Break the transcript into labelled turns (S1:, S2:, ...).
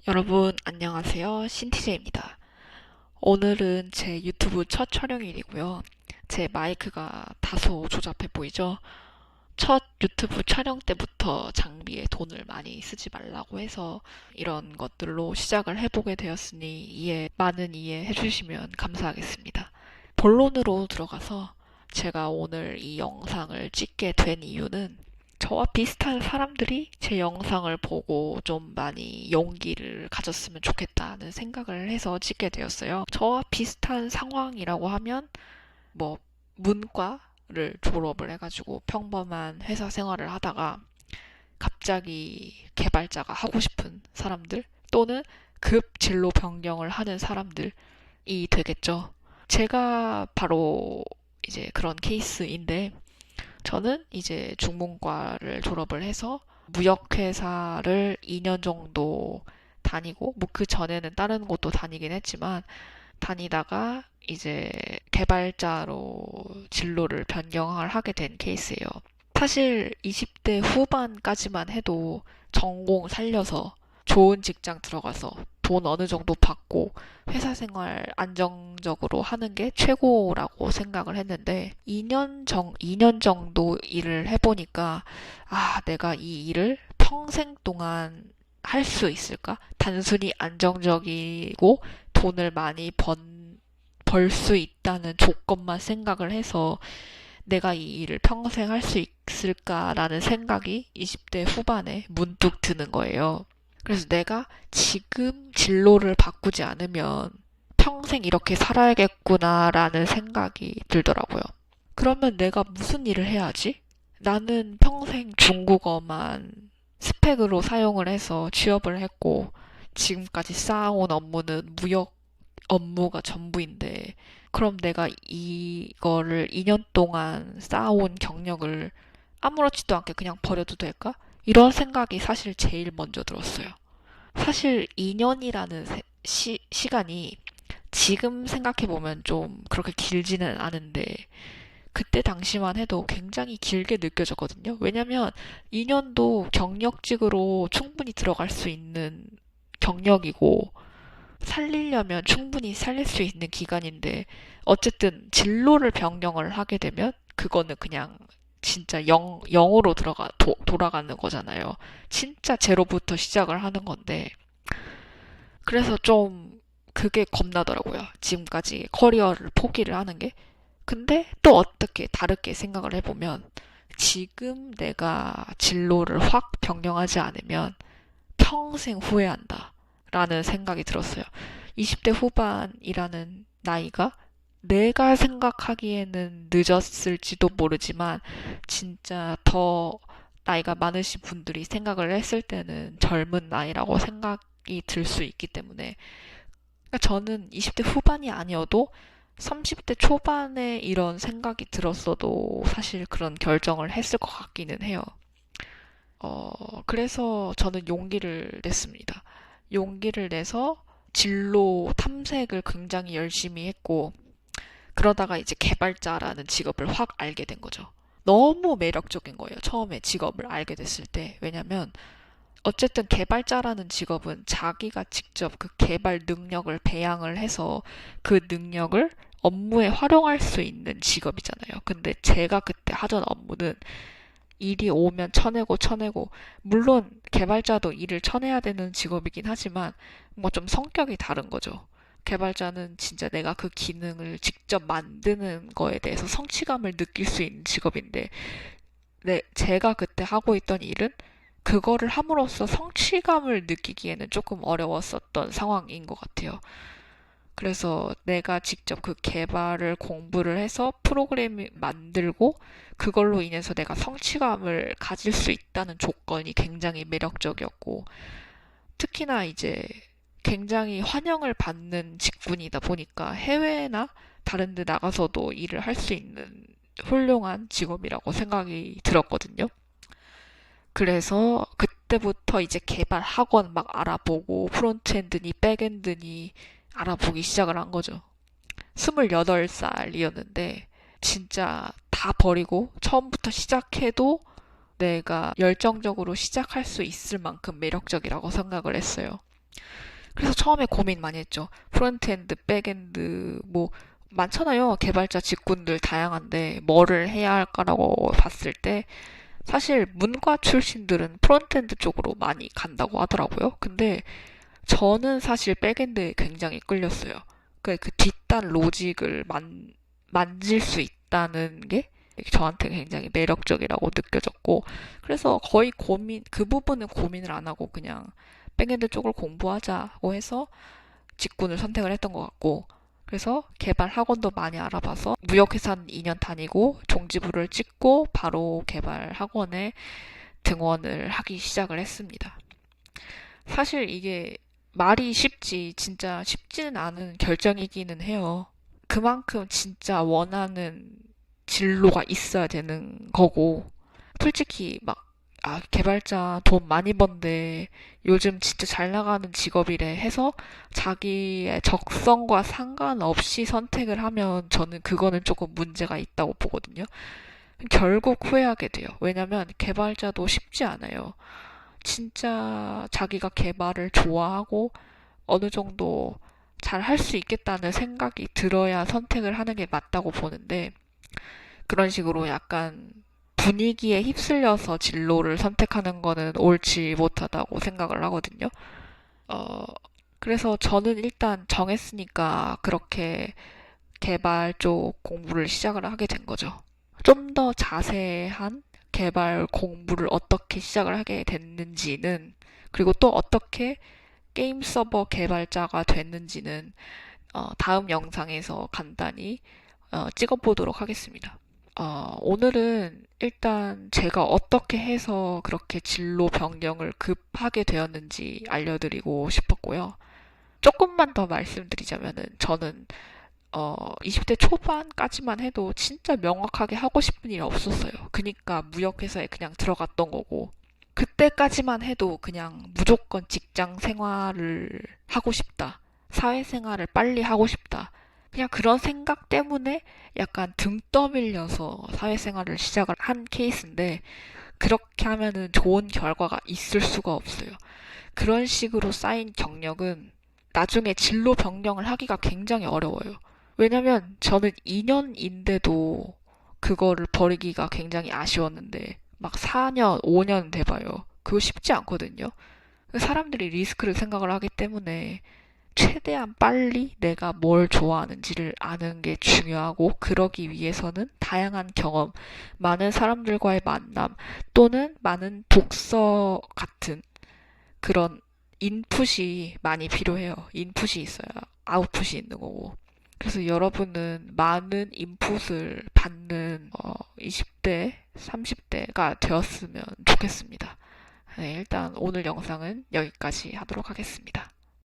S1: 여러분, 안녕하세요. 신티제입니다. 오늘은 제 유튜브 첫 촬영일이고요. 제 마이크가 다소 조잡해 보이죠? 첫 유튜브 촬영 때부터 장비에 돈을 많이 쓰지 말라고 해서 이런 것들로 시작을 해보게 되었으니 많은 이해해 주시면 감사하겠습니다. 본론으로 들어가서 제가 오늘 이 영상을 찍게 된 이유는 저와 비슷한 사람들이 제 영상을 보고 좀 많이 용기를 가졌으면 좋겠다는 생각을 해서 찍게 되었어요. 저와 비슷한 상황이라고 하면 뭐 문과를 졸업을 해가지고 평범한 회사 생활을 하다가 갑자기 개발자가 하고 싶은 사람들 또는 급 진로 변경을 하는 사람들이 되겠죠. 제가 바로 이제 그런 케이스인데 저는 이제 중문과를 졸업을 해서 무역회사를 2년 정도 다니고, 뭐 그 전에는 다른 곳도 다니긴 했지만, 다니다가 이제 개발자로 진로를 변경을 하게 된 케이스예요. 사실 20대 후반까지만 해도 전공 살려서 좋은 직장 들어가서 돈 어느 정도 받고 회사 생활 안정적으로 하는 게 최고라고 생각을 했는데 2년 정도 일을 해보니까 내가 이 일을 평생 동안 할 수 있을까? 단순히 안정적이고 돈을 많이 벌 수 있다는 조건만 생각을 해서 내가 이 일을 평생 할 수 있을까라는 생각이 20대 후반에 문득 드는 거예요. 그래서 내가 지금 진로를 바꾸지 않으면 평생 이렇게 살아야겠구나라는 생각이 들더라고요. 그러면 내가 무슨 일을 해야지? 나는 평생 중국어만 스펙으로 사용을 해서 취업을 했고, 지금까지 쌓아온 업무는 무역 업무가 전부인데, 그럼 내가 이거를 2년 동안 쌓아온 경력을 아무렇지도 않게 그냥 버려도 될까? 이런 생각이 사실 제일 먼저 들었어요. 사실 2년이라는 시간이 지금 생각해보면 좀 그렇게 길지는 않은데, 그때 당시만 해도 굉장히 길게 느껴졌거든요. 왜냐면 2년도 경력직으로 충분히 들어갈 수 있는 경력이고, 살리려면 충분히 살릴 수 있는 기간인데, 어쨌든 진로를 변경을 하게 되면 그거는 그냥 진짜 0으로 돌아가는 거잖아요. 진짜 제로부터 시작을 하는 건데, 그래서 좀 그게 겁나더라고요. 지금까지 커리어를 포기를 하는 게. 근데 또 어떻게 다르게 생각을 해보면, 지금 내가 진로를 확 변경하지 않으면 평생 후회한다. 라는 생각이 들었어요. 20대 후반이라는 나이가 내가 생각하기에는 늦었을지도 모르지만 진짜 더 나이가 많으신 분들이 생각을 했을 때는 젊은 나이라고 생각이 들 수 있기 때문에 그러니까 저는 20대 후반이 아니어도 30대 초반에 이런 생각이 들었어도 사실 그런 결정을 했을 것 같기는 해요. 그래서 저는 용기를 냈습니다. 용기를 내서 진로 탐색을 굉장히 열심히 했고, 그러다가 이제 개발자라는 직업을 확 알게 된 거죠. 너무 매력적인 거예요. 처음에 직업을 알게 됐을 때. 왜냐면, 어쨌든 개발자라는 직업은 자기가 직접 그 개발 능력을 배양을 해서 그 능력을 업무에 활용할 수 있는 직업이잖아요. 근데 제가 그때 하던 업무는 일이 오면 쳐내고 쳐내고 물론 개발자도 일을 쳐내야 되는 직업이긴 하지만 뭐 좀 성격이 다른 거죠. 개발자는 진짜 내가 그 기능을 직접 만드는 거에 대해서 성취감을 느낄 수 있는 직업인데 제가 그때 하고 있던 일은 그거를 함으로써 성취감을 느끼기에는 조금 어려웠었던 상황인 것 같아요. 그래서 내가 직접 그 개발을 공부를 해서 프로그램을 만들고 그걸로 인해서 내가 성취감을 가질 수 있다는 조건이 굉장히 매력적이었고 특히나 이제 굉장히 환영을 받는 직군이다 보니까 해외나 다른 데 나가서도 일을 할 수 있는 훌륭한 직업이라고 생각이 들었거든요. 그래서 그때부터 이제 개발 학원 막 알아보고 프론트엔드니 백엔드니 알아보기 시작을 한 거죠. 28살이었는데 진짜 다 버리고 처음부터 시작해도 내가 열정적으로 시작할 수 있을 만큼 매력적이라고 생각을 했어요. 그래서 처음에 고민 많이 했죠. 프론트엔드, 백엔드, 뭐, 많잖아요. 개발자 직군들 다양한데, 뭐를 해야 할까라고 봤을 때, 사실 문과 출신들은 프론트엔드 쪽으로 많이 간다고 하더라고요. 근데 저는 사실 백엔드에 굉장히 끌렸어요. 그 뒷단 로직을 만질 수 있다는 게 저한테 굉장히 매력적이라고 느껴졌고, 그래서 거의 그 부분은 고민을 안 하고 그냥 백엔드 쪽을 공부하자고 해서 직군을 선택을 했던 것 같고, 그래서 개발 학원도 많이 알아봐서 무역회사는 2년 다니고 종지부를 찍고 바로 개발 학원에 등원을 하기 시작을 했습니다. 사실 이게 말이 쉽지 진짜 쉽지는 않은 결정이기는 해요. 그만큼 진짜 원하는 진로가 있어야 되는 거고, 솔직히 막 개발자 돈 많이 번데 요즘 진짜 잘 나가는 직업이래 해서 자기의 적성과 상관없이 선택을 하면 저는 그거는 조금 문제가 있다고 보거든요. 결국 후회하게 돼요. 왜냐면 개발자도 쉽지 않아요. 진짜 자기가 개발을 좋아하고 어느 정도 잘 할 수 있겠다는 생각이 들어야 선택을 하는 게 맞다고 보는데, 그런 식으로 약간 분위기에 휩쓸려서 진로를 선택하는 거는 옳지 못하다고 생각을 하거든요. 어, 그래서 저는 일단 정했으니까 그렇게 개발 쪽 공부를 시작을 하게 된 거죠. 좀 더 자세한 개발 공부를 어떻게 시작을 하게 됐는지는, 그리고 또 어떻게 게임 서버 개발자가 됐는지는 다음 영상에서 간단히 찍어보도록 하겠습니다. 오늘은 일단 제가 어떻게 해서 그렇게 진로 변경을 급하게 되었는지 알려드리고 싶었고요. 조금만 더 말씀드리자면은 저는 20대 초반까지만 해도 진짜 명확하게 하고 싶은 일이 없었어요. 그니까 무역회사에 그냥 들어갔던 거고, 그때까지만 해도 그냥 무조건 직장 생활을 하고 싶다. 사회생활을 빨리 하고 싶다. 그냥 그런 생각 때문에 약간 등 떠밀려서 사회생활을 시작을 한 케이스인데, 그렇게 하면은 좋은 결과가 있을 수가 없어요. 그런 식으로 쌓인 경력은 나중에 진로 변경을 하기가 굉장히 어려워요. 왜냐면 저는 2년인데도 그거를 버리기가 굉장히 아쉬웠는데, 막 4년, 5년 돼봐요. 그거 쉽지 않거든요. 사람들이 리스크를 생각을 하기 때문에 최대한 빨리 내가 뭘 좋아하는지를 아는 게 중요하고, 그러기 위해서는 다양한 경험, 많은 사람들과의 만남, 또는 많은 독서 같은 그런 인풋이 많이 필요해요. 인풋이 있어야 아웃풋이 있는 거고. 그래서 여러분은 많은 인풋을 받는 20대, 30대가 되었으면 좋겠습니다. 네, 일단 오늘 영상은 여기까지 하도록 하겠습니다.